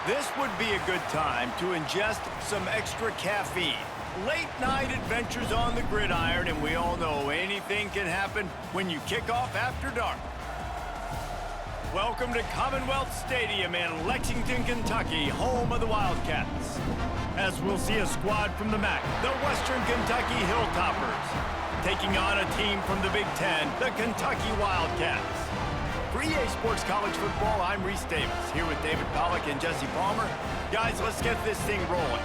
This would be a good time to ingest some extra caffeine. Late night adventures on the gridiron, and we all know anything can happen when you kick off after dark. Welcome to Commonwealth Stadium in Lexington, Kentucky, home of the Wildcats. As we'll see a squad from the MAC, the Western Kentucky Hilltoppers, taking on a team from the Big Ten, the Kentucky Wildcats. For EA Sports College Football, I'm Reese Davis, here with David Pollack and Jesse Palmer. Guys, let's get this thing rolling.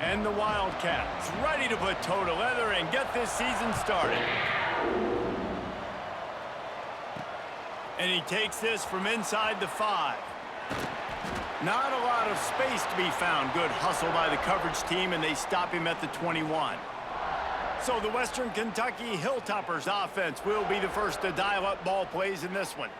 And the Wildcats ready to put toe to leather and get this season started. And he takes this from inside the 5. Not a lot of space to be found. Good hustle by the coverage team, and they stop him at the 21. So the Western Kentucky Hilltoppers offense will be the first to dial up ball plays in this one.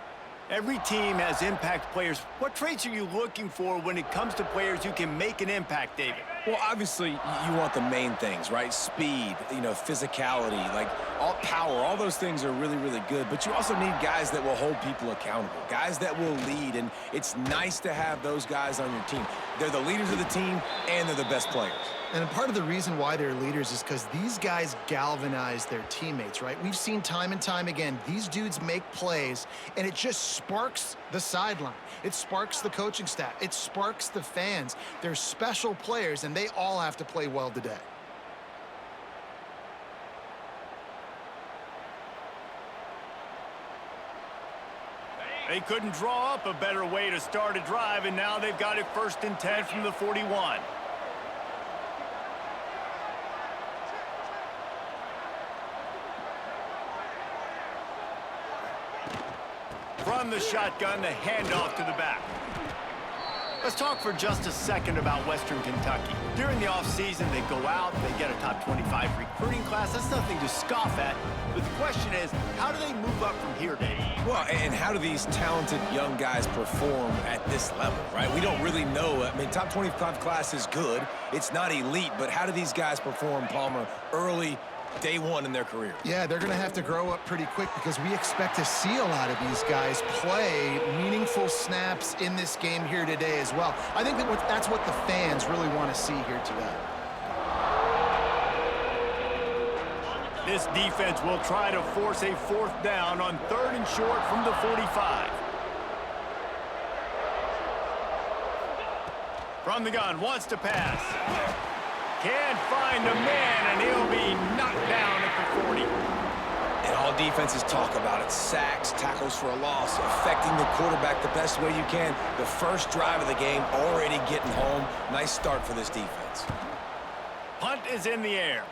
Every team has impact players. What traits are you looking for when it comes to players who can make an impact, David? Well, obviously, you want the main things, right? Speed, physicality, like all power, all those things are really, really good. But you also need guys that will hold people accountable, guys that will lead. And it's nice to have those guys on your team. They're the leaders of the team, and they're the best players. And part of the reason why they're leaders is because these guys galvanize their teammates, right? We've seen time and time again, these dudes make plays, and it just sparks the sideline. It sparks the coaching staff. It sparks the fans. They're special players, and they all have to play well today. They couldn't draw up a better way to start a drive, and now they've got it 1st and 10 from the 41. From the shotgun, the handoff to the back. Let's talk for just a second about Western Kentucky. During the offseason, they go out, they get a top 25 recruiting class. That's nothing to scoff at. But the question is, how do they move up from here, Dave? Well, and how do these talented young guys perform at this level, right? We don't really know. I mean, top 25 class is good. It's not elite, but how do these guys perform, Palmer, early day one in their career? Yeah, they're going to have to grow up pretty quick because we expect to see a lot of these guys play meaningful snaps in this game here today as well. I think that's what the fans really want to see here today. This defense will try to force a 4th down on 3rd and short from the 45. From the gun, wants to pass. Can't find a man, and he'll be knocked down at the 40. And all defenses talk about it. Sacks, tackles for a loss, affecting the quarterback the best way you can. The first drive of the game, already getting home. Nice start for this defense. Punt is in the air.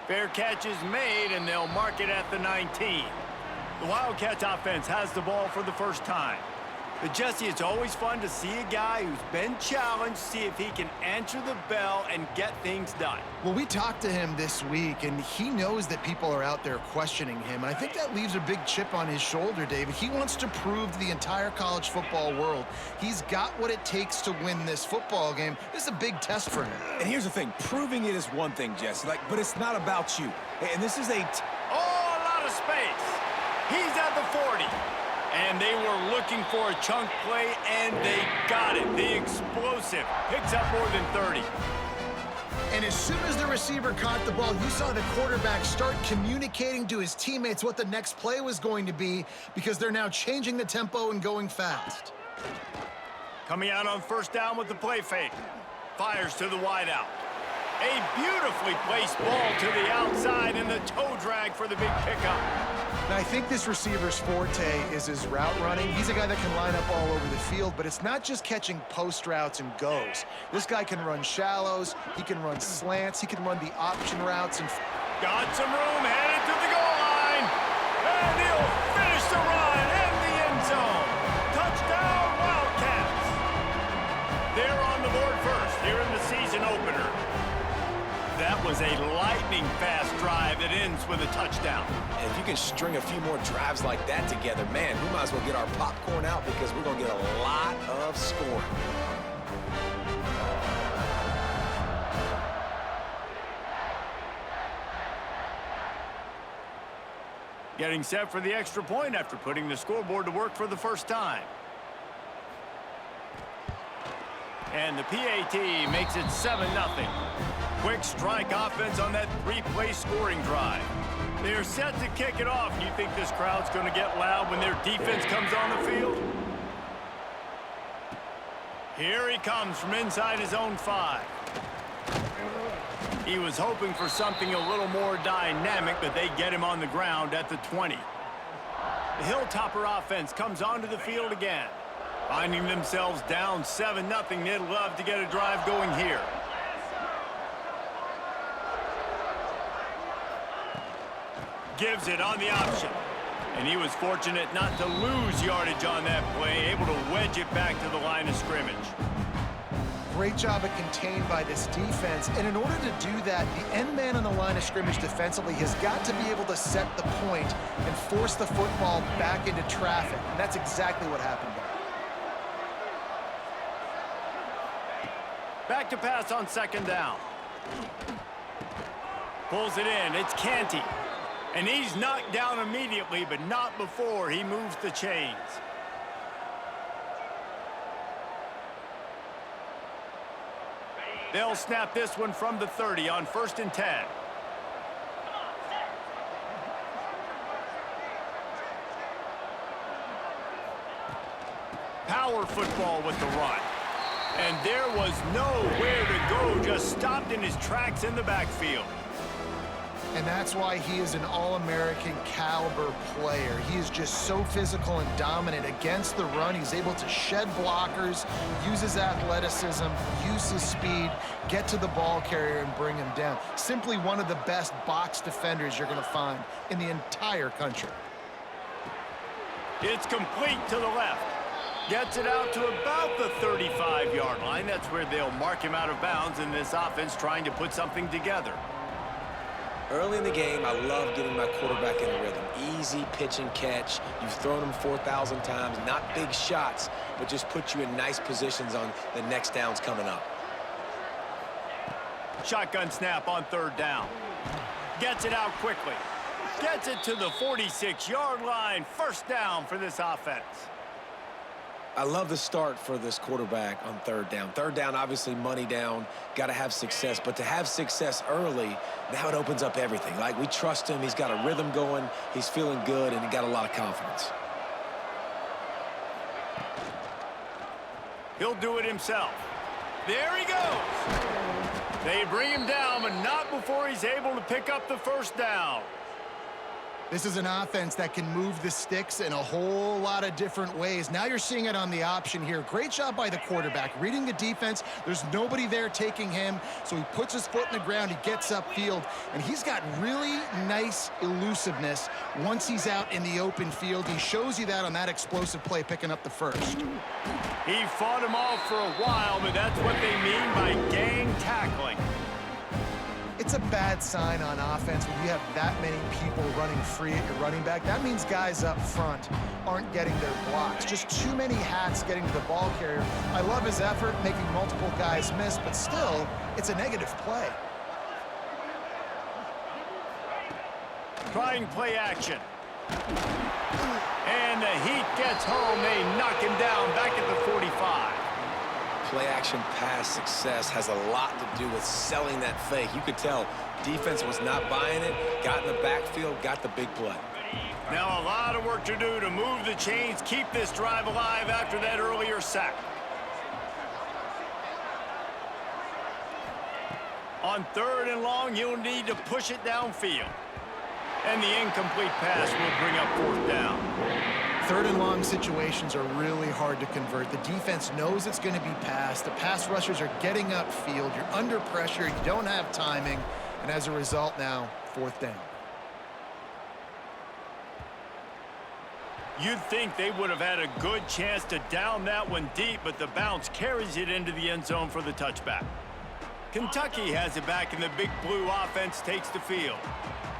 Fair catch is made, and they'll mark it at the 19. The Wildcats offense has the ball for the first time. But, Jesse, it's always fun to see a guy who's been challenged, see if he can answer the bell and get things done. Well, we talked to him this week, and he knows that people are out there questioning him. And I think that leaves a big chip on his shoulder, David. He wants to prove to the entire college football world he's got what it takes to win this football game. This is a big test for him. And here's the thing. Proving it is one thing, Jesse, but it's not about you. And this is a lot of space. He's at the 40. And they were looking for a chunk play, and they got it. The explosive picks up more than 30. And as soon as the receiver caught the ball, you saw the quarterback start communicating to his teammates what the next play was going to be because they're now changing the tempo and going fast. Coming out on 1st down with the play fake. Fires to the wideout. A beautifully placed ball to the outside, and the toe drag for the big pickup. Now, I think this receiver's forte is his route running. He's a guy that can line up all over the field, but it's not just catching post routes and goes. This guy can run shallows, he can run slants, he can run the option routes. And got some room, headed to the goal line, and he'll finish the run in the end zone. Touchdown, Wildcats. They're on the board first here in the season opener. That was a lightning-fast drive that ends with a touchdown. And if you can string a few more drives like that together, man, we might as well get our popcorn out because we're going to get a lot of scoring. Getting set for the extra point after putting the scoreboard to work for the first time. And the PAT makes it 7-0. Quick strike offense on that three-play scoring drive. They're set to kick it off. You think this crowd's going to get loud when their defense comes on the field? Here he comes from inside his own 5. He was hoping for something a little more dynamic, but they get him on the ground at the 20. The Hilltopper offense comes onto the field again. Finding themselves down 7-0, they'd love to get a drive going here. Gives it on the option. And he was fortunate not to lose yardage on that play, able to wedge it back to the line of scrimmage. Great job of contained by this defense. And in order to do that, the end man on the line of scrimmage defensively has got to be able to set the point and force the football back into traffic. And that's exactly what happened there. Back to pass on second down. Pulls it in. It's Canty. And he's knocked down immediately, but not before he moves the chains. They'll snap this one from the 30 on 1st and 10. Power football with the run. And there was nowhere to go, just stopped in his tracks in the backfield. And that's why he is an All-American caliber player. He is just so physical and dominant against the run. He's able to shed blockers, use his athleticism, use his speed, get to the ball carrier and bring him down. Simply one of the best box defenders you're going to find in the entire country. It's complete to the left. Gets it out to about the 35-yard line. That's where they'll mark him out of bounds in this offense trying to put something together. Early in the game, I love getting my quarterback in a rhythm. Easy pitch and catch. You've thrown him 4,000 times. Not big shots, but just put you in nice positions on the next downs coming up. Shotgun snap on 3rd down. Gets it out quickly. Gets it to the 46-yard line. 1st down for this offense. I love the start for this quarterback on 3rd down. 3rd down, obviously money down, got to have success. But to have success early, now it opens up everything. Like, we trust him. He's got a rhythm going. He's feeling good, and he got a lot of confidence. He'll do it himself. There he goes. They bring him down, but not before he's able to pick up the 1st down. This is an offense that can move the sticks in a whole lot of different ways. Now you're seeing it on the option here. Great job by the quarterback. Reading the defense, there's nobody there taking him, so he puts his foot in the ground, he gets upfield, and he's got really nice elusiveness once he's out in the open field. He shows you that on that explosive play, picking up the 1st. He fought him off for a while, but that's what they mean by gang tackling. It's a bad sign on offense when you have that many people running free at your running back. That means guys up front aren't getting their blocks. Just too many hats getting to the ball carrier. I love his effort, making multiple guys miss, but still, it's a negative play. Trying play action. And the heat gets home. They knock him down back at the 45. Play-action pass success has a lot to do with selling that fake. You could tell defense was not buying it, got in the backfield, got the big play. Now a lot of work to do to move the chains, keep this drive alive after that earlier sack. On 3rd and long, you'll need to push it downfield. And the incomplete pass will bring up 4th down. 3rd and long situations are really hard to convert. The defense knows it's going to be passed. The pass rushers are getting upfield. You're under pressure. You don't have timing. And as a result now, 4th down. You'd think they would have had a good chance to down that one deep, but the bounce carries it into the end zone for the touchback. Kentucky has it back, and the Big Blue offense takes the field.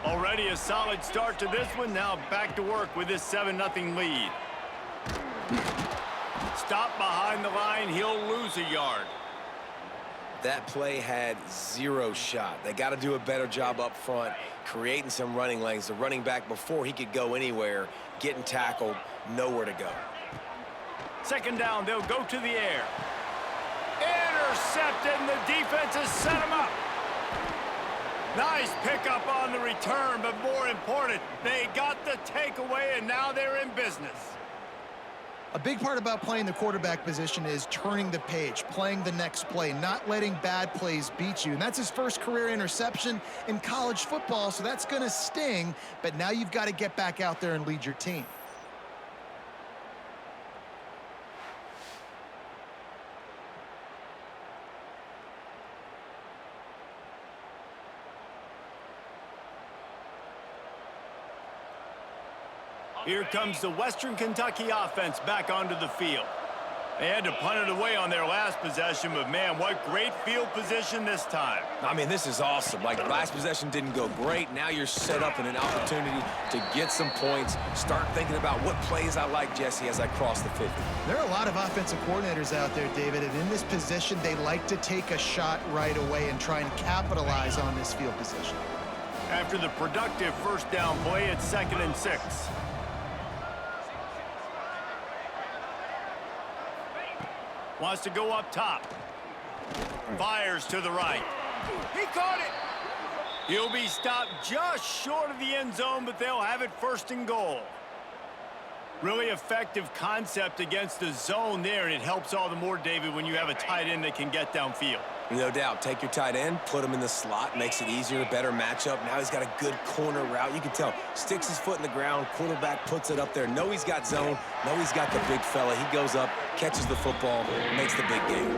Already a solid start to this one. Now back to work with this 7-0 lead. Stop behind the line. He'll lose a yard. That play had zero shot. They got to do a better job up front, creating some running lanes. The running back, before he could go anywhere, getting tackled, nowhere to go. Second down, they'll go to the air. Intercepted, and the defense has set him up. Nice pickup on the return, but more important, they got the takeaway, and now they're in business. A big part about playing the quarterback position is turning the page, playing the next play, not letting bad plays beat you. And that's his first career interception in college football, so that's going to sting. But now you've got to get back out there and lead your team. Here comes the Western Kentucky offense back onto the field. They had to punt it away on their last possession, but man, what great field position this time. I mean, this is awesome. Like, last possession didn't go great. Now you're set up in an opportunity to get some points. Start thinking about what plays I like, Jesse, as I cross the 50. There are a lot of offensive coordinators out there, David, and in this position, they like to take a shot right away and try and capitalize on this field position. After the productive first down play, it's 2nd and 6. Wants to go up top. Fires to the right. He caught it. He'll be stopped just short of the end zone, but they'll have it 1st and goal. Really effective concept against the zone there, and it helps all the more, David, when you have a tight end that can get downfield. No doubt. Take your tight end, put him in the slot, makes it easier, better matchup. Now he's got a good corner route. You can tell, sticks his foot in the ground, quarterback puts it up there. Know he's got zone, know he's got the big fella. He goes up, catches the football, makes the big game.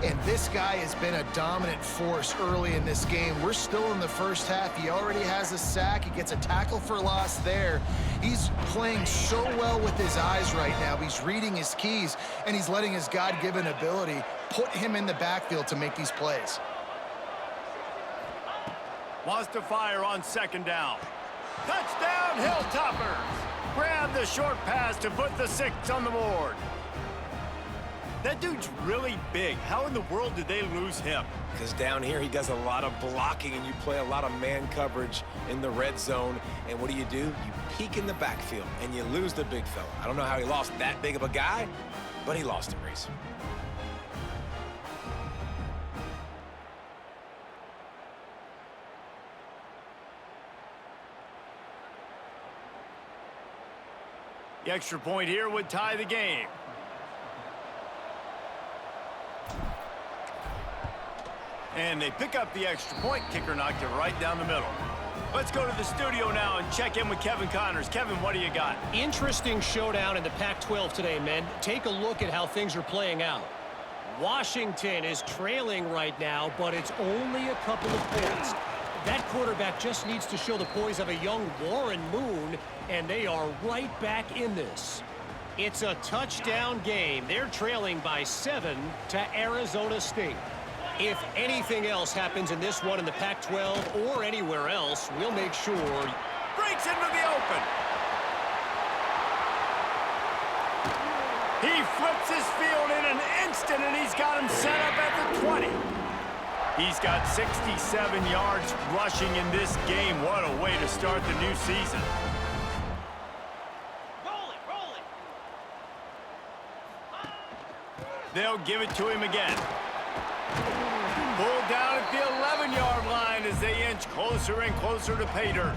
And this guy has been a dominant force early in this game. We're still in the first half. He already has a sack. He gets a tackle for loss there. He's playing so well with his eyes right now. He's reading his keys, and he's letting his God-given ability put him in the backfield to make these plays. Wants to fire on 2nd down. Touchdown, Hilltoppers! Grab the short pass to put the 6 on the board. That dude's really big. How in the world did they lose him? Because down here he does a lot of blocking, and you play a lot of man coverage in the red zone. And what do? You peek in the backfield, and you lose the big fella. I don't know how he lost that big of a guy, but he lost him, Reese. The extra point here would tie the game. And they pick up the extra point. Kicker knocked it right down the middle. Let's go to the studio now and check in with Kevin Connors. Kevin, what do you got? Interesting showdown in the Pac-12 today, men. Take a look at how things are playing out. Washington is trailing right now, but it's only a couple of points. That quarterback just needs to show the poise of a young Warren Moon, and they are right back in this. It's a touchdown game. They're trailing by 7 to Arizona State. If anything else happens in this one in the Pac-12 or anywhere else, we'll make sure. Breaks into the open. He flips his field in an instant, and he's got him set up at the 20. He's got 67 yards rushing in this game. What a way to start the new season. Roll it. They'll give it to him again. Pulled down at the 11-yard line as they inch closer and closer to pay dirt.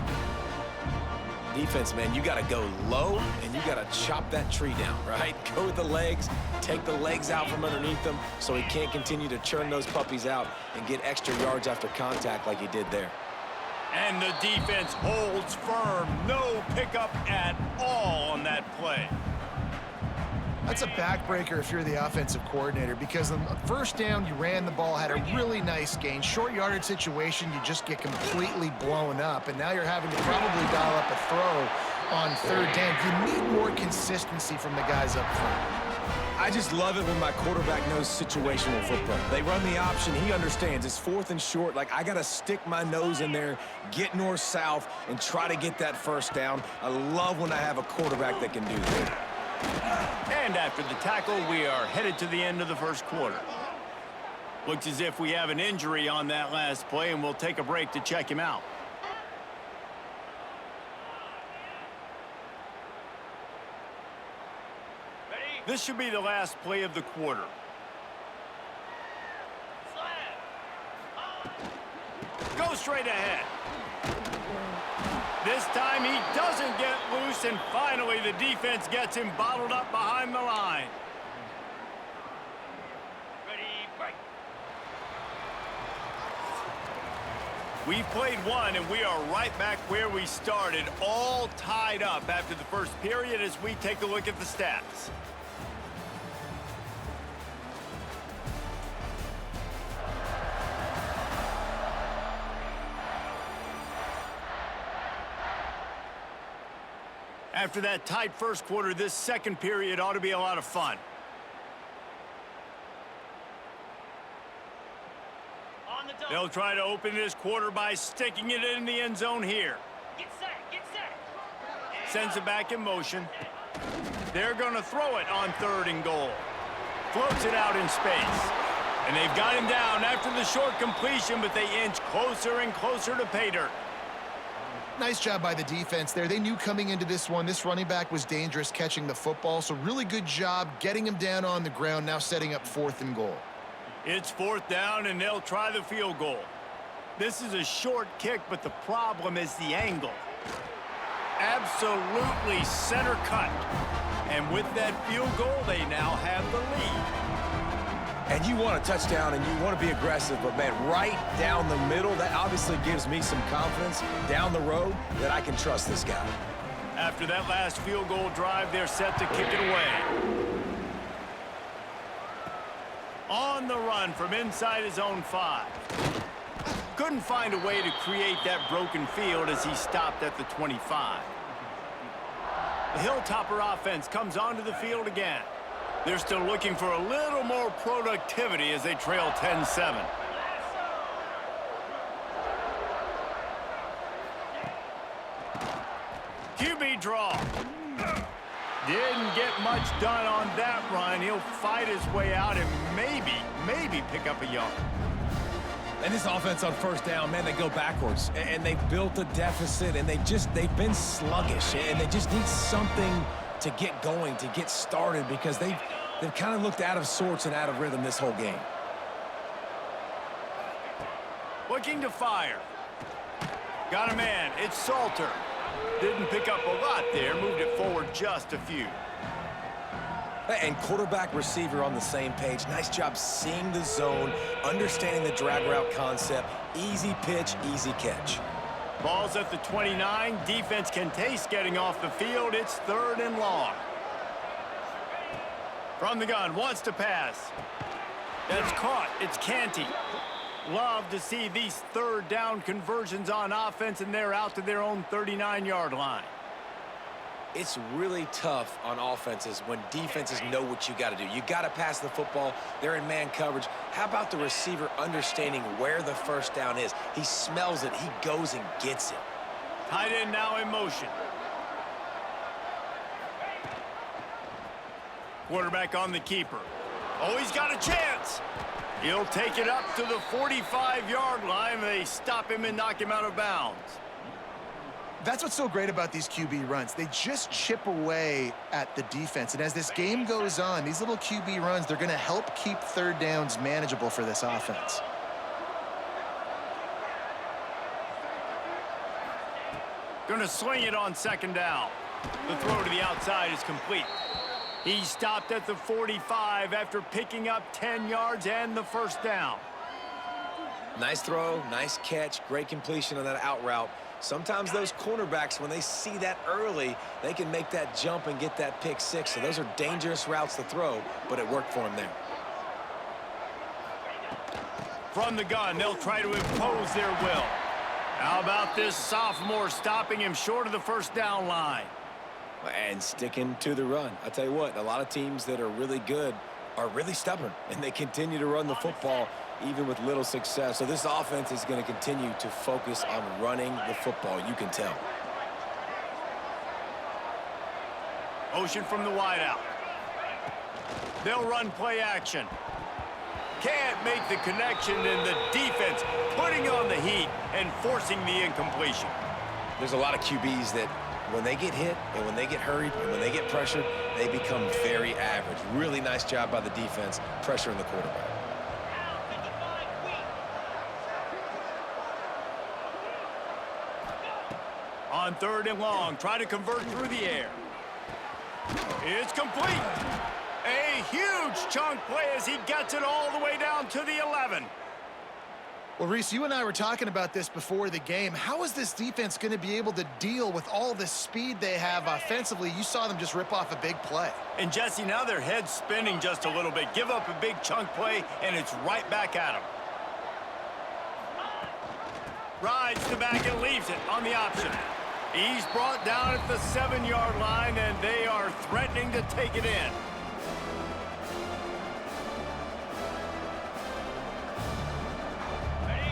Defense, man, you got to go low, and you got to chop that tree down, right? Go with the legs, take the legs out from underneath them so he can't continue to churn those puppies out and get extra yards after contact like he did there. And the defense holds firm. No pickup at all on that play. That's a backbreaker if you're the offensive coordinator, because on the first down, you ran the ball, had a really nice gain. Short yardage situation, you just get completely blown up, and now you're having to probably dial up a throw on 3rd down. You need more consistency from the guys up front. I just love it when my quarterback knows situational football. They run the option. He understands. It's 4th and short. Like, I got to stick my nose in there, get north-south, and try to get that first down. I love when I have a quarterback that can do that. And after the tackle, we are headed to the end of the first quarter. Looks as if we have an injury on that last play, and we'll take a break to check him out. This should be the last play of the quarter. Go straight ahead. This time he doesn't get loose, and finally the defense gets him bottled up behind the line. We've played one, and we are right back where we started, all tied up after the first period as we take a look at the stats. After that tight first quarter, this second period ought to be a lot of fun. They'll try to open this quarter by sticking it in the end zone here. Get set. Sends it back in motion. They're going to throw it on 3rd and goal. Floats it out in space. And they've got him down after the short completion, but they inch closer and closer to pay dirt. Nice job by the defense there. They knew coming into this one, this running back was dangerous catching the football, so really good job getting him down on the ground, now setting up 4th and goal. It's 4th down, and they'll try the field goal. This is a short kick, but the problem is the angle. Absolutely center cut. And with that field goal, they now have the lead. And you want a touchdown, and you want to be aggressive, but, man, right down the middle, that obviously gives me some confidence down the road that I can trust this guy. After that last field goal drive, they're set to kick it away. On the run from inside his own 5. Couldn't find a way to create that broken field as he stopped at the 25. The Hilltopper offense comes onto the field again. They're still looking for a little more productivity as they trail 10-7. QB draw. Didn't get much done on that run. He'll fight his way out and maybe pick up a yard. And this offense on 1st down, man, they go backwards. And they've built a deficit, and they've been sluggish. And they just need something to get going, to get started, because they've kind of looked out of sorts and out of rhythm this whole game. Looking to fire. Got a man. It's Salter. Didn't pick up a lot there. Moved it forward just a few. And quarterback receiver on the same page. Nice job seeing the zone, understanding the drag route concept. Easy pitch, easy catch. Ball's at the 29. Defense can taste getting off the field. It's 3rd and long. From the gun, wants to pass. That's caught. It's Canty. Love to see these 3rd down conversions on offense, and they're out to their own 39-yard line. It's really tough on offenses when defenses know what you got to do. You got to pass the football. They're in man coverage. How about the receiver understanding where the 1st down is? He smells it. He goes and gets it. Tight end now in motion. Quarterback on the keeper. Oh, he's got a chance. He'll take it up to the 45-yard line. They stop him and knock him out of bounds. That's what's so great about these QB runs. They just chip away at the defense. And as this game goes on, these little QB runs, they're going to help keep 3rd downs manageable for this offense. Going to sling it on 2nd down. The throw to the outside is complete. He stopped at the 45 after picking up 10 yards and the 1st down. Nice throw, nice catch, great completion on that out route. Sometimes those cornerbacks, when they see that early, they can make that jump and get that pick 6. So those are dangerous routes to throw, but it worked for him there. From the gun, they'll try to impose their will. How about this sophomore stopping him short of the 1st down line? And sticking to the run. I tell you what, a lot of teams that are really good are really stubborn, and they continue to run the football even with little success. So this offense is going to continue to focus on running the football, you can tell. Motion from the wideout. They'll run play action. Can't make the connection, and the defense putting on the heat and forcing the incompletion. There's a lot of QBs that when they get hit and when they get hurried and when they get pressured, they become very average. Really nice job by the defense pressuring the quarterback. On 3rd and long, try to convert through the air. It's complete. A huge chunk play as he gets it all the way down to the 11. Well, Reese, you and I were talking about this before the game. How is this defense going to be able to deal with all the speed they have offensively? You saw them just rip off a big play. And, Jesse, now their head's spinning just a little bit. Give up a big chunk play, and it's right back at them. Rides the back and leaves it on the option. He's brought down at the 7-yard line, and they are threatening to take it in.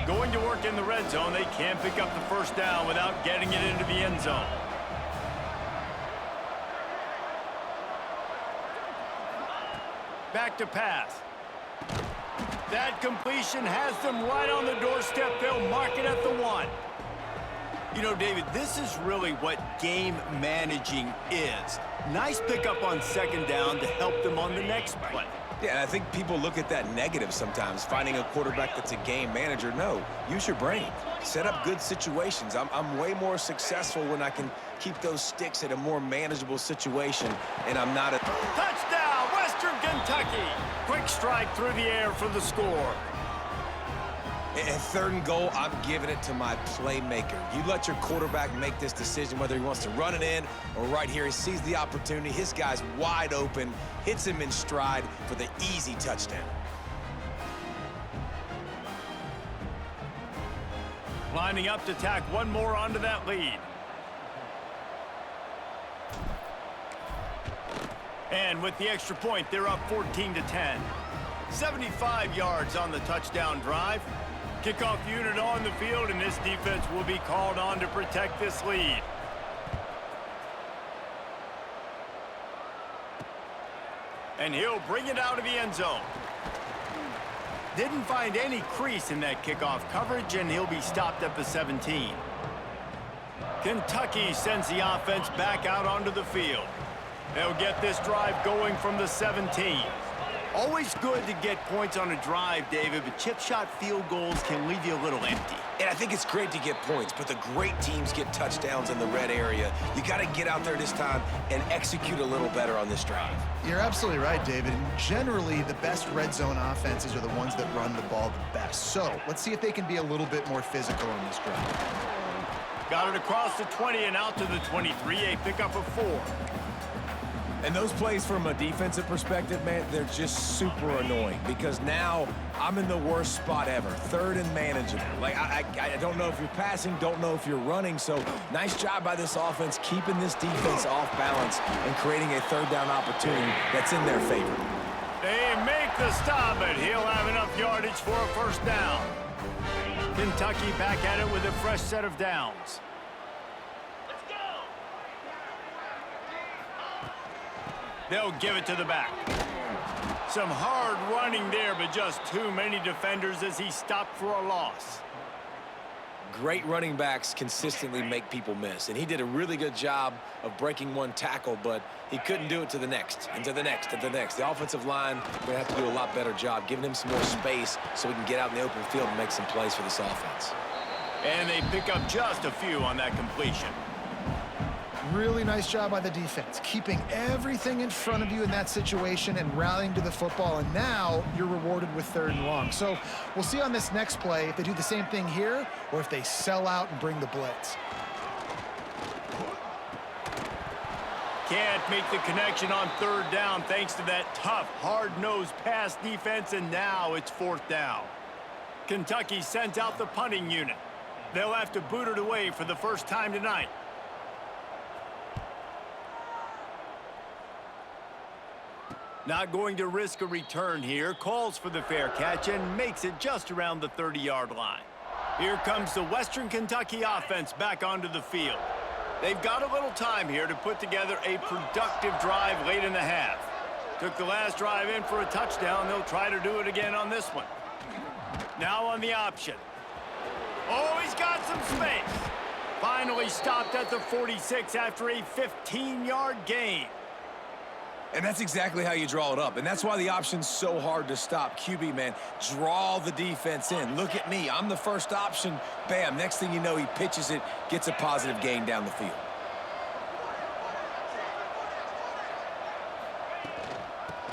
Going to work in the red zone. They can't pick up the first down without getting it into the end zone. Back to pass. That completion has them right on the doorstep. They'll mark it at the 1. You know, David, this is really what game managing is. Nice pickup on 2nd down to help them on the next play. Yeah, and I think people look at that negative sometimes, finding a quarterback that's a game manager. No, use your brain. Set up good situations. I'm way more successful when I can keep those sticks at a more manageable situation, and I'm not a... Touchdown, Western Kentucky! Quick strike through the air for the score. And 3rd and goal, I'm giving it to my playmaker. You let your quarterback make this decision, whether he wants to run it in or right here. He sees the opportunity. His guy's wide open, hits him in stride for the easy touchdown. Lining up to tack one more onto that lead. And with the extra point, they're up 14-10. 75 yards on the touchdown drive. Kickoff unit on the field, and this defense will be called on to protect this lead. And he'll bring it out of the end zone. Didn't find any crease in that kickoff coverage, and he'll be stopped at the 17. Kentucky sends the offense back out onto the field. They'll get this drive going from the 17. Always good to get points on a drive, David, but chip shot field goals can leave you a little empty. And I think it's great to get points, but the great teams get touchdowns in the red area. You got to get out there this time and execute a little better on this drive. You're absolutely right, David. And generally, the best red zone offenses are the ones that run the ball the best. So let's see if they can be a little bit more physical on this drive. Got it across the 20 and out to the 23, a pickup of 4. And those plays from a defensive perspective, man, they're just super annoying because now I'm in the worst spot ever, 3rd and manageable. Like, I don't know if you're passing, don't know if you're running, so nice job by this offense keeping this defense off balance and creating a 3rd down opportunity that's in their favor. They make the stop, but he'll have enough yardage for a first down. Kentucky back at it with a fresh set of downs. They'll give it to the back. Some hard running there, but just too many defenders as he stopped for a loss. Great running backs consistently make people miss, and he did a really good job of breaking one tackle, but he couldn't do it to the next, and to the next, and to the next. The offensive line will have to do a lot better job, giving him some more space so he can get out in the open field and make some plays for this offense. And they pick up just a few on that completion. Really nice job by the defense, keeping everything in front of you in that situation and rallying to the football, and now you're rewarded with 3rd and long. So we'll see on this next play if they do the same thing here or if they sell out and bring the blitz. Can't make the connection on 3rd down thanks to that tough, hard-nosed pass defense, and now it's 4th down. Kentucky sends out the punting unit. They'll have to boot it away for the first time tonight. Not going to risk a return here. Calls for the fair catch and makes it just around the 30-yard line. Here comes the Western Kentucky offense back onto the field. They've got a little time here to put together a productive drive late in the half. Took the last drive in for a touchdown. They'll try to do it again on this one. Now on the option. Oh, he's got some space. Finally stopped at the 46 after a 15-yard gain. And that's exactly how you draw it up. And that's why the option's so hard to stop. QB, man, draw the defense in. Look at me. I'm the first option. Bam. Next thing you know, he pitches it, gets a positive gain down the field.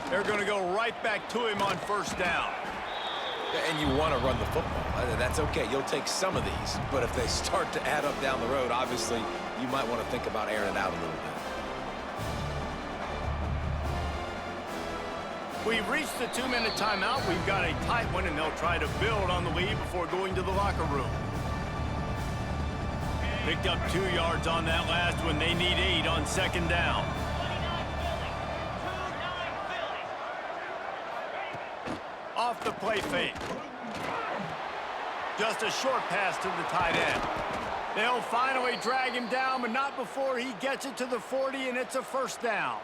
They're going to go right back to him on first down. And you want to run the football. That's okay. You'll take some of these. But if they start to add up down the road, obviously, you might want to think about airing it out a little bit. We've reached the 2-minute timeout. We've got a tight one, and they'll try to build on the lead before going to the locker room. Picked up 2 yards on that last one. They need 8 on second down. Off the play fake. Just a short pass to the tight end. They'll finally drag him down, but not before he gets it to the 40, and it's a first down.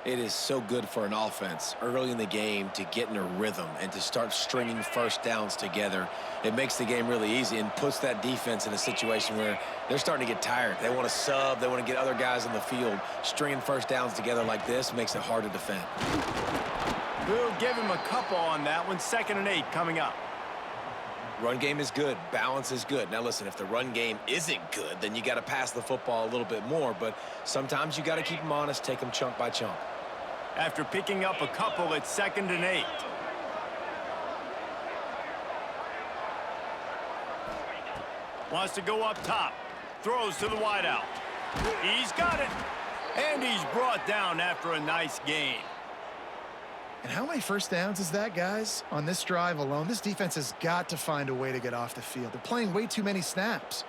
It is so good for an offense early in the game to get in a rhythm and to start stringing first downs together. It makes the game really easy and puts that defense in a situation where they're starting to get tired. They want to sub. They want to get other guys on the field. Stringing first downs together like this makes it hard to defend. We'll give him a couple on that one. 2nd and 8 coming up. Run game is good. Balance is good. Now, listen, if the run game isn't good, then you got to pass the football a little bit more. But sometimes you got to keep them honest, take them chunk by chunk. After picking up a couple, it's 2nd and 8. Wants to go up top. Throws to the wideout. He's got it. And he's brought down after a nice gain. And how many first downs is that, guys? On this drive alone, this defense has got to find a way to get off the field. They're playing way too many snaps.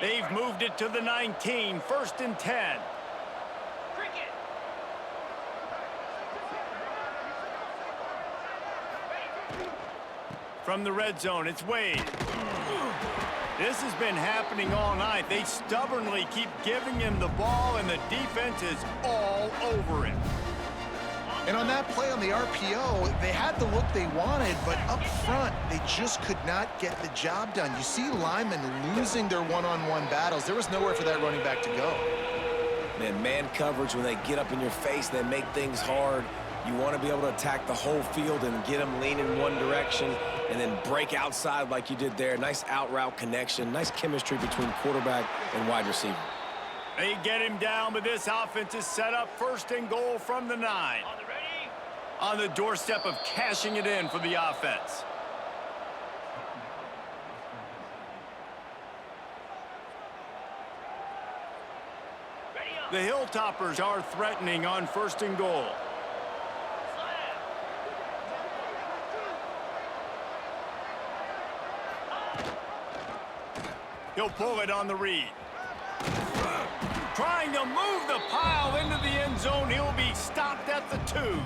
They've moved it to the 19, 1st and 10. From the red zone, it's Wade. This has been happening all night. They stubbornly keep giving him the ball, and the defense is all over him. And on that play on the RPO, they had the look they wanted, but up front, they just could not get the job done. You see linemen losing their one-on-one battles. There was nowhere for that running back to go. Man coverage, when they get up in your face, they make things hard. You want to be able to attack the whole field and get them leaning one direction and then break outside like you did there. Nice out-route connection. Nice chemistry between quarterback and wide receiver. They get him down, but this offense is set up 1st and goal from the 9. On the doorstep of cashing it in for the offense. The Hilltoppers are threatening on 1st and goal. He'll pull it on the read. Trying to move the pile into the end zone. He'll be stopped at the 2.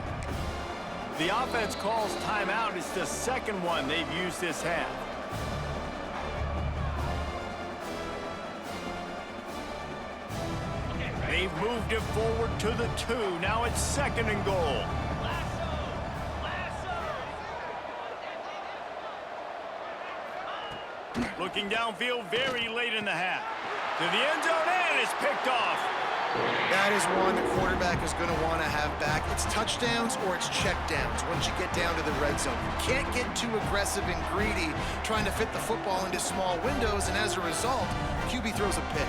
The offense calls timeout. It's the 2nd one they've used this half. They've moved it forward to the 2. Now it's 2nd and goal. Looking downfield very late in the half. To the end zone, and it's picked off. That is one the quarterback is going to want to have back. It's touchdowns or it's checkdowns once you get down to the red zone. You can't get too aggressive and greedy trying to fit the football into small windows, and as a result, QB throws a pick.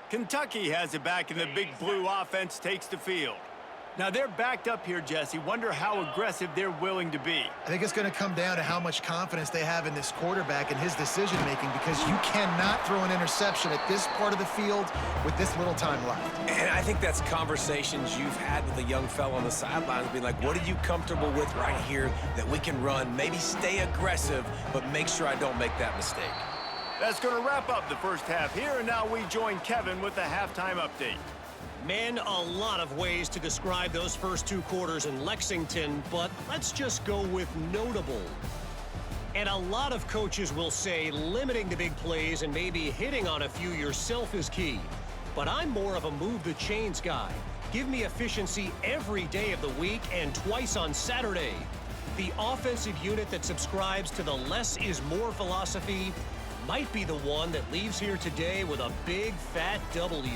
Kentucky has it back, and the big blue offense takes the field. Now they're backed up here, Jesse. Wonder how aggressive they're willing to be. I think it's going to come down to how much confidence they have in this quarterback and his decision-making, because you cannot throw an interception at this part of the field with this little time left. And I think that's conversations you've had with a young fella on the sidelines, being like, what are you comfortable with right here that we can run? Maybe stay aggressive, but make sure I don't make that mistake. That's going to wrap up the first half here, and now we join Kevin with the halftime update. Man, a lot of ways to describe those first 2 quarters in Lexington, but let's just go with notable. And a lot of coaches will say limiting the big plays and maybe hitting on a few yourself is key. But I'm more of a move the chains guy. Give me efficiency every day of the week and twice on Saturday. The offensive unit that subscribes to the less is more philosophy might be the one that leaves here today with a big fat W.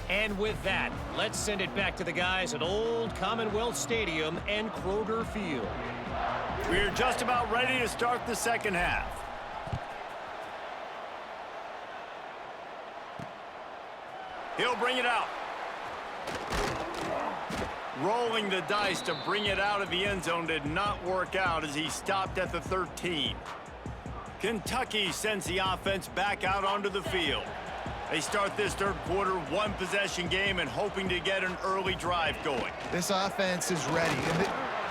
And with that, let's send it back to the guys at Old Commonwealth Stadium and Kroger Field. We're just about ready to start the second half. He'll bring it out. Rolling the dice to bring it out of the end zone did not work out as he stopped at the 13. Kentucky sends the offense back out onto the field. They start this third quarter one-possession game and hoping to get an early drive going. This offense is ready.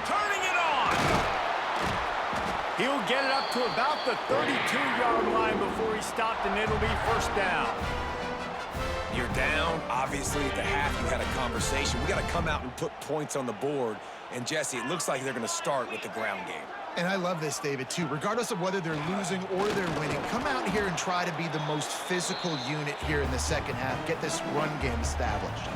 Turning it on! He'll get it up to about the 32-yard line before he stopped, and it'll be first down. You're down. Obviously, at the half, you had a conversation. We got to come out and put points on the board. And, Jesse, it looks like they're going to start with the ground game. And I love this, David, too. Regardless of whether they're losing or they're winning, come out here and try to be the most physical unit here in the second half. Get this run game established.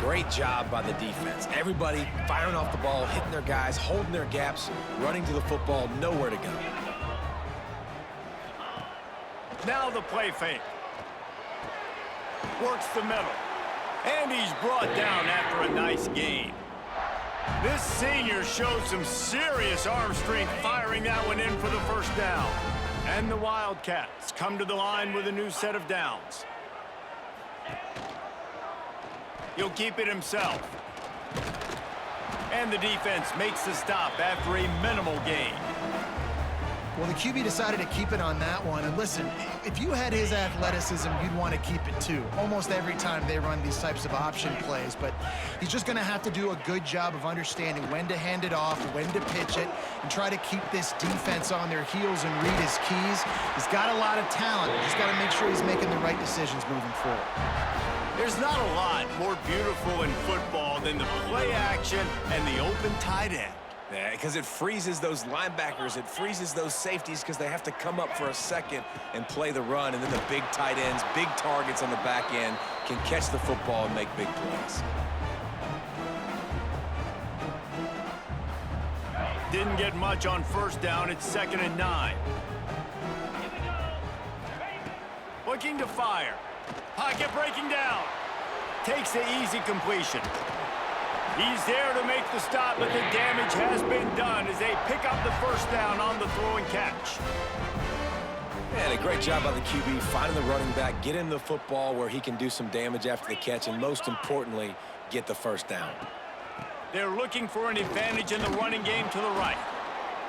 Great job by the defense. Everybody firing off the ball, hitting their guys, holding their gaps, running to the football, nowhere to go. Now the play fake. Works the middle. And he's brought down after a nice gain. This senior showed some serious arm strength firing that one in for the first down. And the Wildcats come to the line with a new set of downs. He'll keep it himself. And the defense makes the stop after a minimal gain. Well, the QB decided to keep it on that one. And listen, if you had his athleticism, you'd want to keep it too. Almost every time they run these types of option plays. But he's just going to have to do a good job of understanding when to hand it off, when to pitch it, and try to keep this defense on their heels and read his keys. He's got a lot of talent. He's got to make sure he's making the right decisions moving forward. There's not a lot more beautiful in football than the play action and the open tight end. Yeah, because it freezes those linebackers. It freezes those safeties because they have to come up for a second and play the run. And then the big tight ends, big targets on the back end can catch the football and make big plays. Didn't get much on first down. It's 2nd and 9. Looking to fire. Pocket breaking down. Takes the easy completion. He's there to make the stop, but the damage has been done as they pick up the first down on the throw and catch. And a great job by the QB finding the running back, get him the football where he can do some damage after the catch, and most importantly, get the first down. They're looking for an advantage in the running game to the right.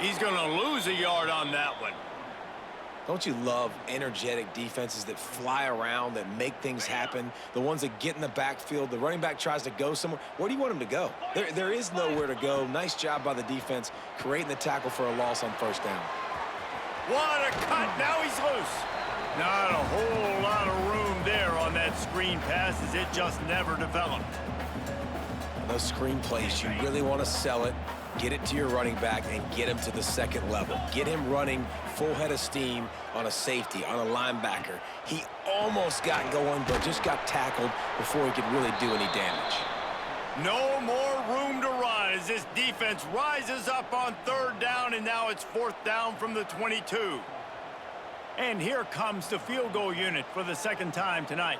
He's going to lose a yard on that one. Don't you love energetic defenses that fly around, that make things happen? The ones that get in the backfield, the running back tries to go somewhere. Where do you want him to go? There is nowhere to go. Nice job by the defense, creating the tackle for a loss on first down. What a cut. Now he's loose. Not a whole lot of room there on that screen pass as it just never developed. On those screen plays, you really want to sell it, get it to your running back, and get him to the second level. Get him running full head of steam on a safety, on a linebacker. He almost got going, but just got tackled before he could really do any damage. No more room to run as this defense rises up on third down, and now it's 4th down from the 22. And here comes the field goal unit for the second time tonight.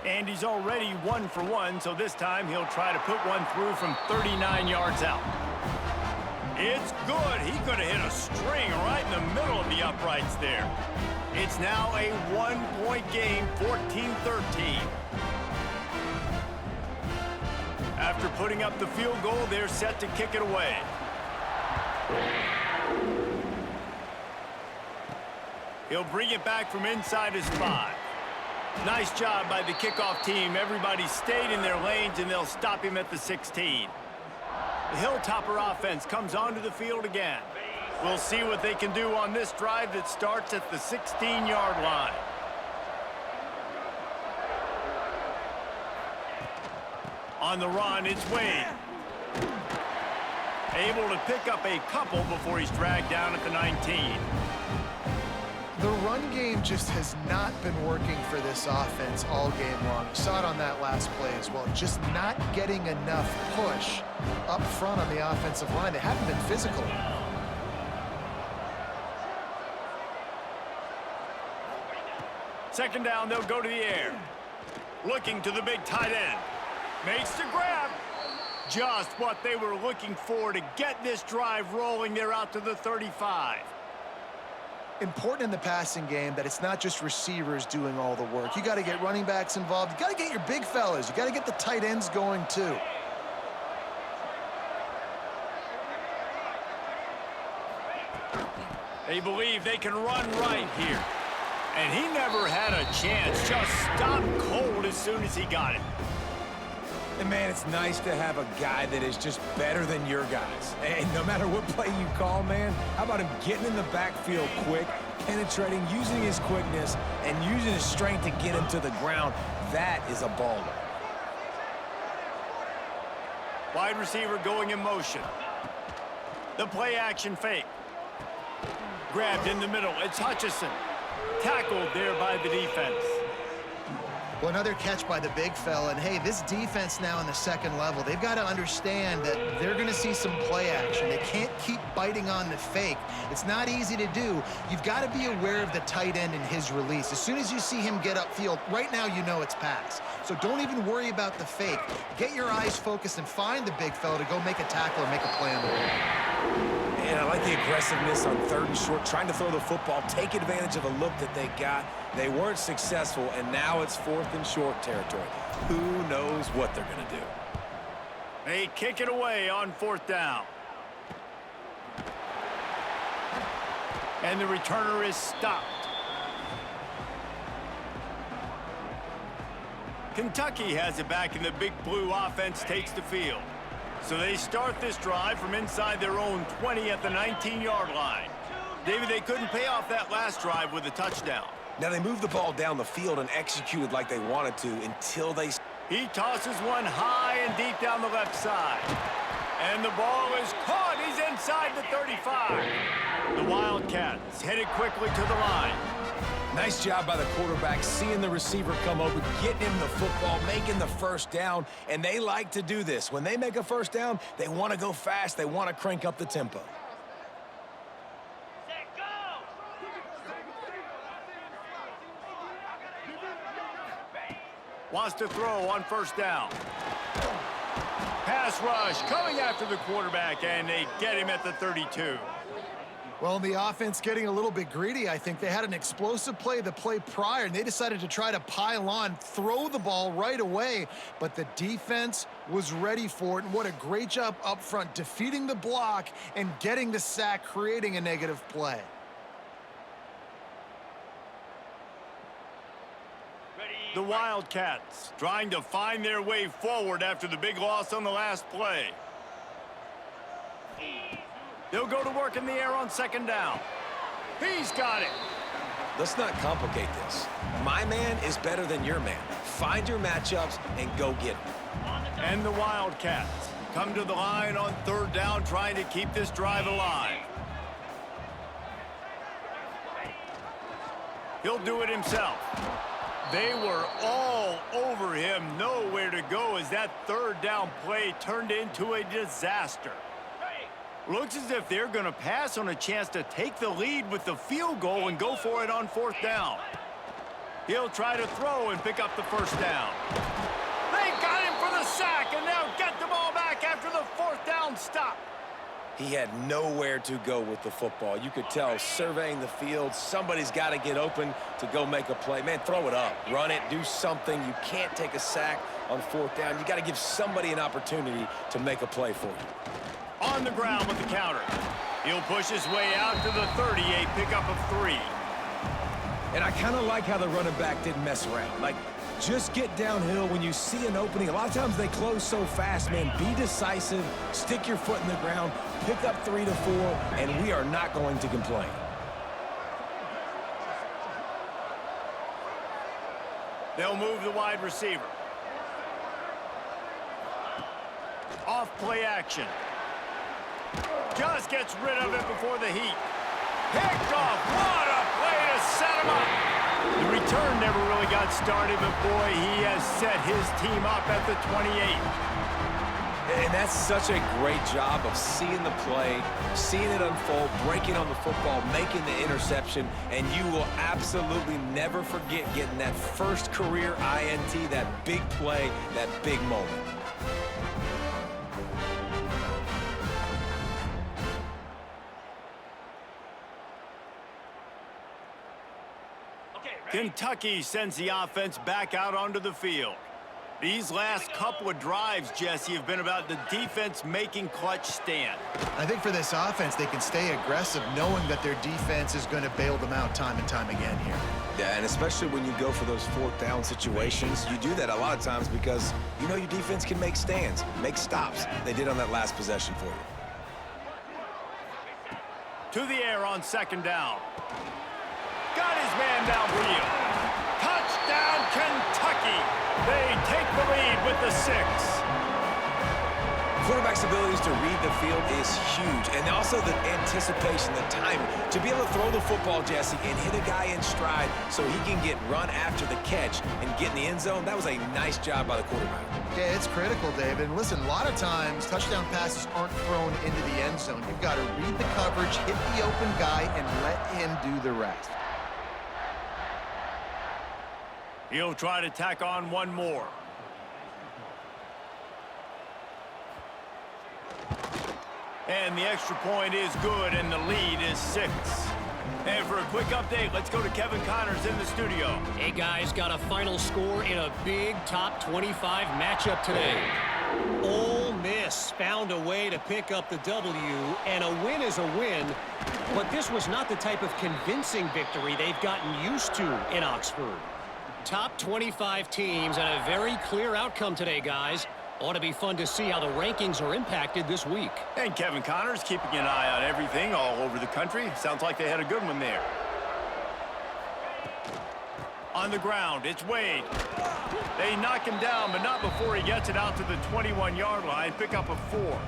And he's already 1 for 1, so this time he'll try to put one through from 39 yards out. It's good. He could have hit a string right in the middle of the uprights there. It's now a 1-point game, 14-13. After putting up the field goal, they're set to kick it away. He'll bring it back from inside his 5. Nice job by the kickoff team. Everybody stayed in their lanes, and they'll stop him at the 16. The Hilltopper offense comes onto the field again. We'll see what they can do on this drive that starts at the 16-yard line. On the run, it's Wade. Able to pick up a couple before he's dragged down at the 19. The run game just has not been working for this offense all game long. You saw it on that last play as well. Just not getting enough push up front on the offensive line. They haven't been physical enough. Second down, they'll go to the air. Looking to the big tight end. Makes the grab. Just what they were looking for to get this drive rolling. They're out to the 35. Important in the passing game that it's not just receivers doing all the work. You got to get running backs involved. You got to get your big fellas. You got to get the tight ends going too. They believe they can run right here. And he never had a chance. Just stopped cold as soon as he got it. And, man, it's nice to have a guy that is just better than your guys. And no matter what play you call, man, how about him getting in the backfield quick, penetrating, using his quickness, and using his strength to get him to the ground. That is a baller. Wide receiver going in motion. The play action fake. Grabbed in the middle. It's Hutchinson. Tackled there by the defense. Well, another catch by the big fella. And, hey, this defense now in the second level, they've got to understand that they're going to see some play action. They can't keep biting on the fake. It's not easy to do. You've got to be aware of the tight end and his release. As soon as you see him get upfield, right now you know it's pass. So don't even worry about the fake. Get your eyes focused and find the big fella to go make a tackle or make a play on the ball. And I like the aggressiveness on 3rd and short, trying to throw the football, take advantage of a look that they got. They weren't successful, and now it's 4th and short territory. Who knows what they're going to do? They kick it away on 4th down. And the returner is stopped. Kentucky has it back, and the big blue offense takes the field. So they start this drive from inside their own 20 at the 19-yard line. David, they couldn't pay off that last drive with a touchdown. Now they moved the ball down the field and executed like they wanted to until they... He tosses one high and deep down the left side. And the ball is caught. He's inside the 35. The Wildcats headed quickly to the line. Nice job by the quarterback, seeing the receiver come over, getting him the football, making the first down, and they like to do this. When they make a first down, they want to go fast. They want to crank up the tempo. Wants to throw on 1st down. Pass rush coming after the quarterback, and they get him at the 32. Well, the offense getting a little bit greedy, I think. They had an explosive play the play prior, and they decided to try to pile on, throw the ball right away. But the defense was ready for it, and what a great job up front, defeating the block and getting the sack, creating a negative play. The Wildcats trying to find their way forward after the big loss on the last play. They'll go to work in the air on 2nd down. He's got it. Let's not complicate this. My man is better than your man. Find your matchups and go get them. And the Wildcats come to the line on 3rd down, trying to keep this drive alive. He'll do it himself. They were all over him, nowhere to go as that 3rd down play turned into a disaster. Looks as if they're going to pass on a chance to take the lead with the field goal and go for it on 4th down. He'll try to throw and pick up the 1st down. They got him for the sack, and they'll get the ball back after the 4th down stop. He had nowhere to go with the football. You could tell, surveying the field, somebody's got to get open to go make a play. Man, throw it up, run it, do something. You can't take a sack on 4th down. You got to give somebody an opportunity to make a play for you. On the ground with the counter. He'll push his way out to the 38, pickup of 3. And I kind of like how the running back didn't mess around. Like, Just get downhill when you see an opening. A lot of times they close so fast, man. Be decisive, stick your foot in the ground, pick up 3 to 4, and we are not going to complain. They'll move the wide receiver. Off play action. Just gets rid of it before the heat. Picked off. What a play to set him up. The return never really got started, but boy, he has set his team up at the 28. And that's such a great job of seeing the play, seeing it unfold, breaking on the football, making the interception, and you will absolutely never forget getting that first career INT, that big play, that big moment. Kentucky sends the offense back out onto the field. These last couple of drives, Jesse, have been about the defense making clutch stand. I think for this offense, they can stay aggressive knowing that their defense is going to bail them out time and time again here. Yeah, and especially when you go for those 4th down situations, you do that a lot of times because you know your defense can make stands, make stops. They did on that last possession for you. To the air on 2nd down. Got his man downfield. Touchdown, Kentucky. They take the lead with the 6. Quarterback's abilities to read the field is huge, and also the anticipation, the timing. To be able to throw the football, Jesse, and hit a guy in stride so he can get run after the catch and get in the end zone, that was a nice job by the quarterback. Yeah, it's critical, David. And listen, a lot of times, touchdown passes aren't thrown into the end zone. You've got to read the coverage, hit the open guy, and let him do the rest. He'll try to tack on one more. And the extra point is good, and the lead is 6. And for a quick update, let's go to Kevin Connors in the studio. Hey, guys, got a final score in a big top 25 matchup today. Ole Miss found a way to pick up the W, and a win is a win, but this was not the type of convincing victory they've gotten used to in Oxford. Top 25 teams and a very clear outcome today, guys. Ought to be fun to see how the rankings are impacted this week. And Kevin Connors keeping an eye on everything all over the country. Sounds like they had a good one there. On the ground, it's Wade. They knock him down, but not before he gets it out to the 21-yard line. Pick up a 4.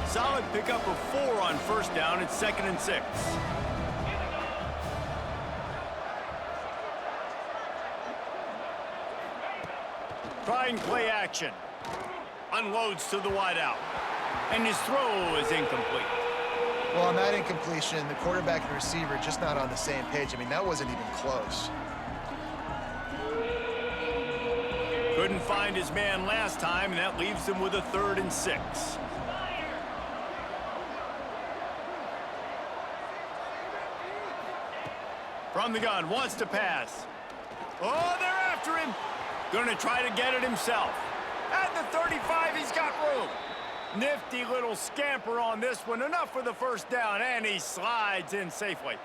Solid pickup of 4 on 1st down. It's 2nd and 6. Trying play action. Unloads to the wideout. And his throw is incomplete. Well, on that incompletion, the quarterback and receiver just not on the same page. I mean, that wasn't even close. Couldn't find his man last time, and that leaves him with a 3rd and 6. From the gun, wants to pass. Oh, they're after him. Gonna try to get it himself. At the 35, he's got room. Nifty little scamper on this one. Enough for the 1st down, and he slides in safely.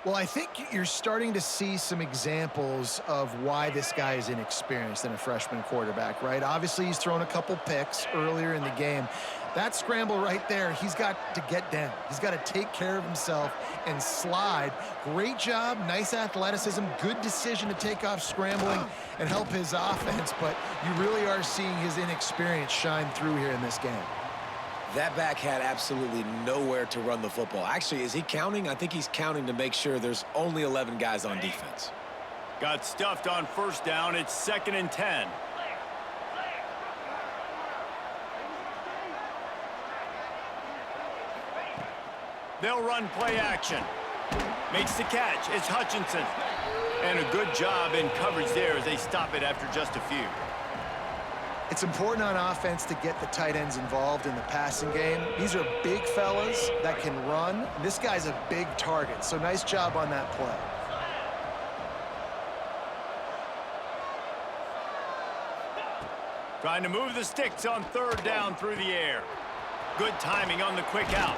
Well, I think you're starting to see some examples of why this guy is inexperienced in a freshman quarterback, right? Obviously, he's thrown a couple picks earlier in the game. That scramble right there, he's got to get down. He's got to take care of himself and slide. Great job, nice athleticism, good decision to take off scrambling and help his offense, but you really are seeing his inexperience shine through here in this game. That back had absolutely nowhere to run the football. Actually, is he counting? I think he's counting to make sure there's only 11 guys on defense. Got stuffed on 1st down. It's 2nd and 10. They'll run play action. Makes the catch. It's Hutchinson. And a good job in coverage there as they stop it after just a few. It's important on offense to get the tight ends involved in the passing game. These are big fellas that can run. This guy's a big target, so nice job on that play. Trying to move the sticks on 3rd down through the air. Good timing on the quick out.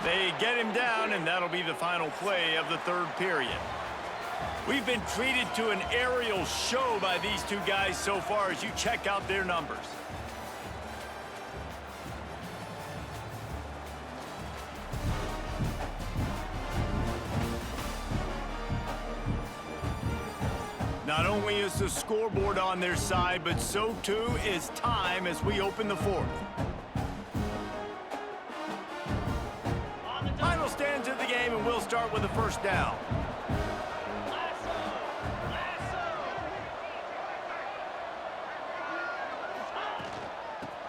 They get him down, and that'll be the final play of the third period. We've been treated to an aerial show by these two guys so far as you check out their numbers. Not only is the scoreboard on their side, but so too is time as we open the fourth. Final stands of the game, and we'll start with the first down.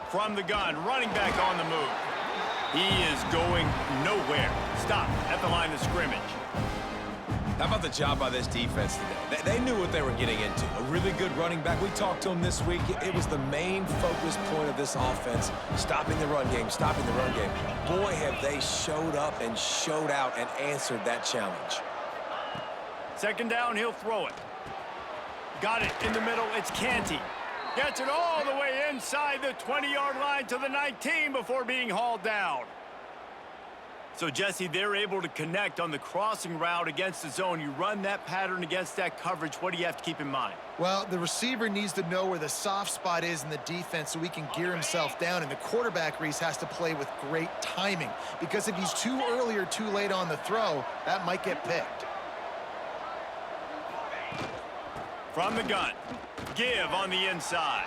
From the gun, running back on the move. He is going nowhere. Stop at the line of scrimmage. How about the job by this defense today? They knew what they were getting into. A really good running back. We talked to him this week. It was the main focus point of this offense, stopping the run game, stopping the run game. Boy, have they showed up and showed out and answered that challenge. Second down, he'll throw it. Got it in the middle. It's Canty. Gets it all the way inside the 20-yard line to the 19 before being hauled down. So, Jesse, they're able to connect on the crossing route against the zone. You run that pattern against that coverage. What do you have to keep in mind? Well, the receiver needs to know where the soft spot is in the defense so he can gear himself down. And the quarterback, Reese, has to play with great timing. Because if he's too early or too late on the throw, that might get picked. From the gun. Give on the inside.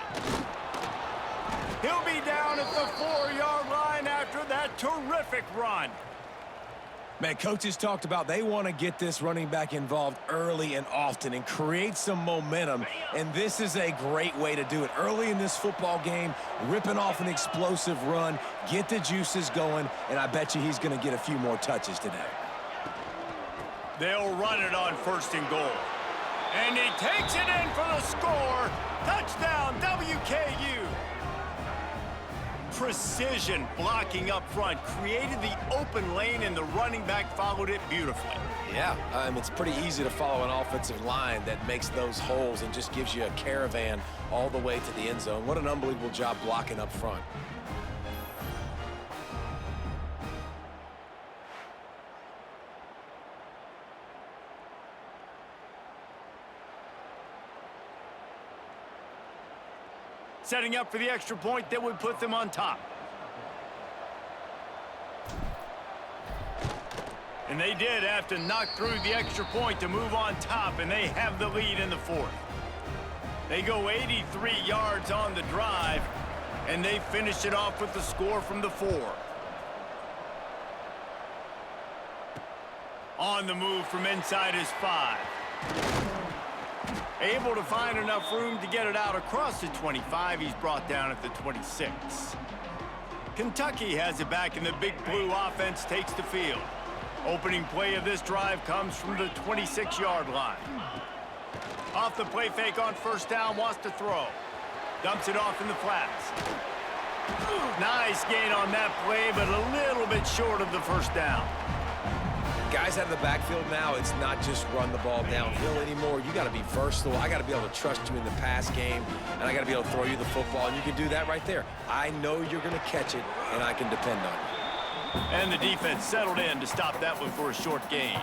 He'll be down at the 4-yard line after that terrific run. Man, coaches talked about they want to get this running back involved early and often and create some momentum, and this is a great way to do it. Early in this football game, ripping off an explosive run, get the juices going, and I bet you he's going to get a few more touches today. They'll run it on first and goal. And he takes it in for the score. Touchdown, WKU. Precision blocking up front created the open lane, and the running back followed it beautifully. Yeah, it's pretty easy to follow an offensive line that makes those holes and just gives you a caravan all the way to the end zone. What an unbelievable job blocking up front. Setting up for the extra point that would put them on top. And they did have to knock through the extra point to move on top, and they have the lead in the fourth. They go 83 yards on the drive, and they finish it off with the score from the 4. On the move from inside his 5. Able to find enough room to get it out across the 25. He's brought down at the 26. Kentucky has it back, and the big blue offense takes the field. Opening play of this drive comes from the 26-yard line. Off the play fake on first down, wants to throw. Dumps it off in the flats. Nice gain on that play, but a little bit short of the first down. Guys out of the backfield now, it's not just run the ball downhill anymore. You got to be versatile. I got to be able to trust you in the pass game, and I got to be able to throw you the football, and you can do that right there. I know you're going to catch it, and I can depend on you. And the defense settled in to stop that one for a short gain.